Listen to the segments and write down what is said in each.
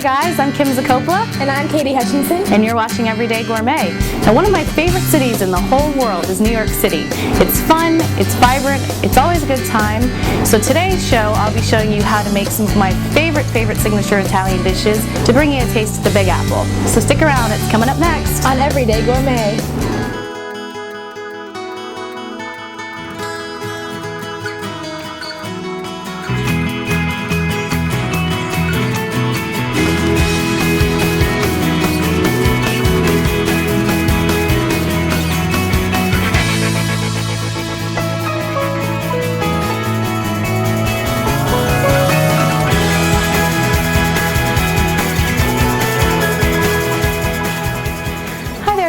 guys, I'm Kim Zakopla. And I'm Katie Hutchinson. And you're watching Everyday Gourmet. Now, one of my favorite cities in the whole world is New York City. It's fun, it's vibrant, it's always a good time. So today's show, I'll be showing you how to make some of my favorite signature Italian dishes to bring you a taste of the Big Apple. So stick around, it's coming up next on Everyday Gourmet.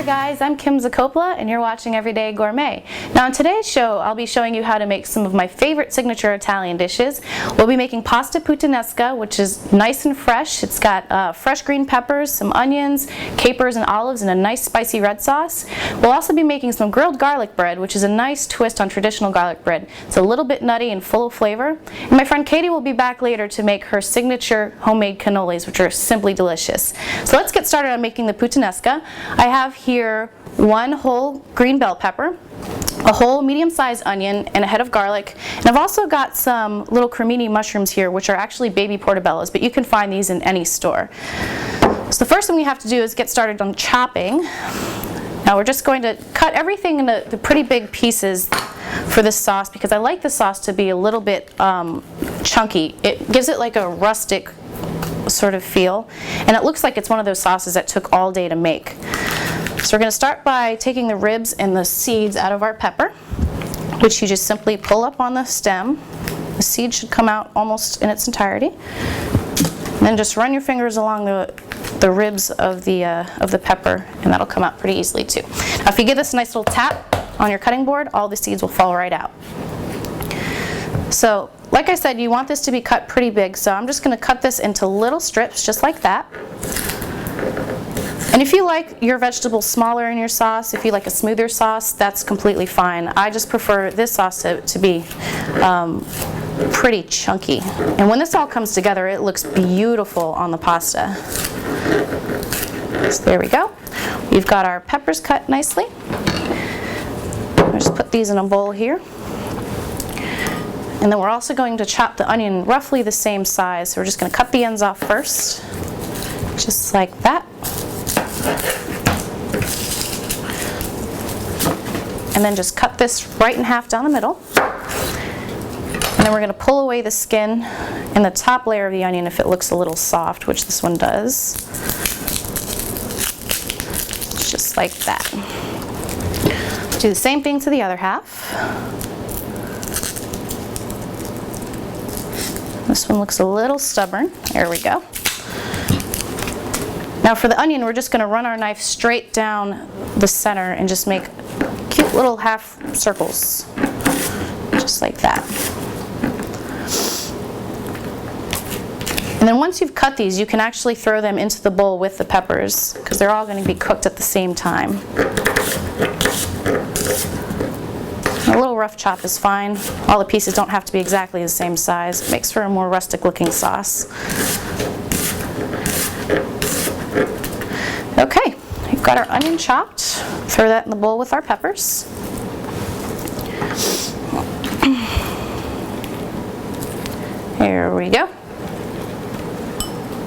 Guys, I'm Kim Zakopla and you're watching Everyday Gourmet. Now in today's show I'll be showing you how to make some of my favorite signature Italian dishes. We'll be making pasta puttanesca, which is nice and fresh. It's got fresh green peppers, some onions, capers and olives, and a nice spicy red sauce. We'll also be making some grilled garlic bread, which is a nice twist on traditional garlic bread. It's a little bit nutty and full of flavor. And my friend Katie will be back later to make her signature homemade cannolis, which are simply delicious. So let's get started on making the puttanesca. I have here one whole green bell pepper, a whole medium-sized onion, and a head of garlic. And I've also got some little cremini mushrooms here, which are actually baby portobellos, but you can find these in any store. So the first thing we have to do is get started on chopping. Now we're just going to cut everything into the pretty big pieces for this sauce because I like the sauce to be a little bit chunky. It gives it like a rustic sort of feel, and it looks like it's one of those sauces that took all day to make. So we're going to start by taking the ribs and the seeds out of our pepper, which you just simply pull up on the stem. The seed should come out almost in its entirety. And then just run your fingers along the ribs of the pepper, and that'll come out pretty easily too. Now if you give this a nice little tap on your cutting board, all the seeds will fall right out. So like I said, you want this to be cut pretty big, so I'm just going to cut this into little strips just like that. And if you like your vegetables smaller in your sauce, if you like a smoother sauce, that's completely fine. I just prefer this sauce to be pretty chunky. And when this all comes together, it looks beautiful on the pasta. So there we go. We've got our peppers cut nicely. I'll just put these in a bowl here. And then we're also going to chop the onion roughly the same size. So we're just going to cut the ends off first, just like that. And then just cut this right in half down the middle. And then we're going to pull away the skin and the top layer of the onion if it looks a little soft, which this one does. Just like that. Do the same thing to the other half. This one looks a little stubborn. There we go. Now for the onion, we're just going to run our knife straight down the center and just make cute little half circles, just like that. And then once you've cut these, you can actually throw them into the bowl with the peppers because they're all going to be cooked at the same time. A little rough chop is fine. All the pieces don't have to be exactly the same size. It makes for a more rustic looking sauce. Okay, we've got our onion chopped. Throw that in the bowl with our peppers. Here we go.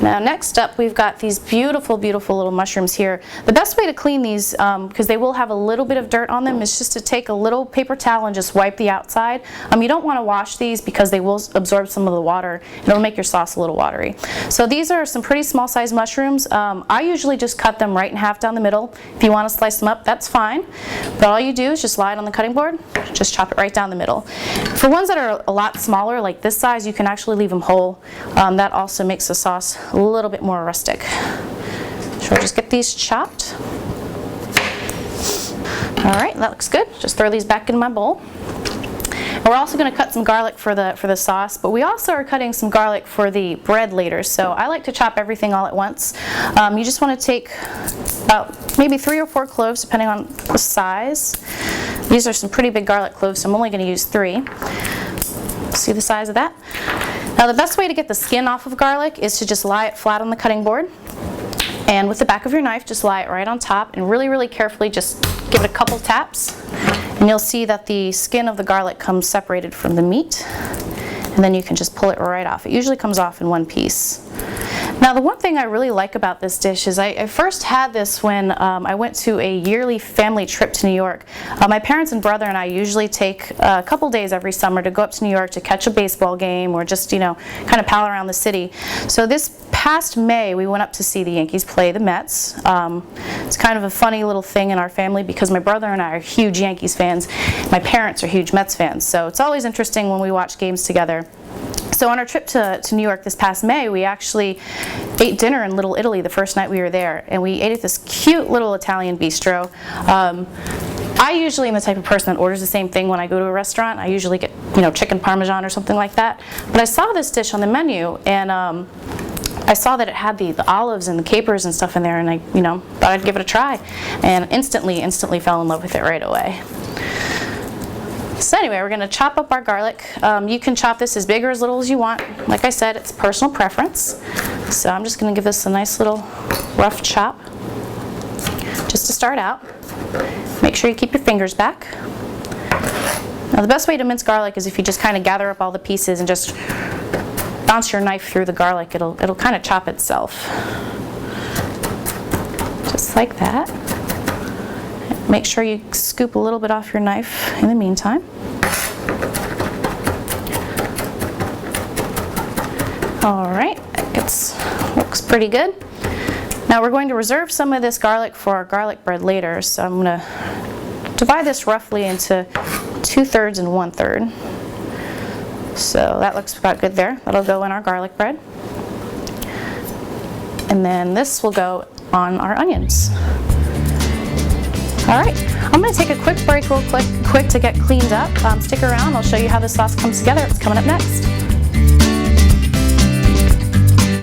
Now next up we've got these beautiful little mushrooms here. The best way to clean these, because they will have a little bit of dirt on them, is just to take a little paper towel and just wipe the outside. You don't want to wash these because they will absorb some of the water and it'll make your sauce a little watery. So these are some pretty small sized mushrooms. I usually just cut them right in half down the middle. If you want to slice them up, that's fine. But all you do is just lie it on the cutting board, just chop it right down the middle. For ones that are a lot smaller, like this size, you can actually leave them whole. That also makes the sauce a little bit more rustic. So we'll just get these chopped. All right, that looks good. Just throw these back in my bowl. And we're also going to cut some garlic for the sauce, but we also are cutting some garlic for the bread later. So I like to chop everything all at once. You just want to take about maybe 3 or 4 cloves, depending on the size. These are some pretty big garlic cloves, so I'm only going to use 3. See the size of that? Now the best way to get the skin off of garlic is to just lie it flat on the cutting board. And with the back of your knife, just lie it right on top and really, really carefully just give it a couple taps. And you'll see that the skin of the garlic comes separated from the meat. And then you can just pull it right off. It usually comes off in one piece. Now the one thing I really like about this dish is I first had this when I went to a yearly family trip to New York. My parents and brother and I usually take a couple days every summer to go up to New York to catch a baseball game or just, kind of pal around the city. So this past May we went up to see the Yankees play the Mets. It's kind of a funny little thing in our family because my brother and I are huge Yankees fans. My parents are huge Mets fans. So it's always interesting when we watch games together. So on our trip to New York this past May, we actually ate dinner in Little Italy the first night we were there, and we ate at this cute little Italian bistro. I usually am the type of person that orders the same thing when I go to a restaurant. I usually get, chicken parmesan or something like that. But I saw this dish on the menu, and I saw that it had the olives and the capers and stuff in there, and I, thought I'd give it a try, and instantly fell in love with it right away. So anyway, we're going to chop up our garlic. You can chop this as big or as little as you want. Like I said, it's personal preference. So I'm just going to give this a nice little rough chop just to start out. Make sure you keep your fingers back. Now the best way to mince garlic is if you just kind of gather up all the pieces and just bounce your knife through the garlic. It'll kind of chop itself. Just like that. Make sure you scoop a little bit off your knife in the meantime. All right, that looks pretty good. Now we're going to reserve some of this garlic for our garlic bread later, so I'm going to divide this roughly into 2/3 and 1/3. So that looks about good there. That'll go in our garlic bread. And then this will go on our onions. All right, I'm going to take a quick break real quick to get cleaned up. Stick around, I'll show you how the sauce comes together. It's coming up next.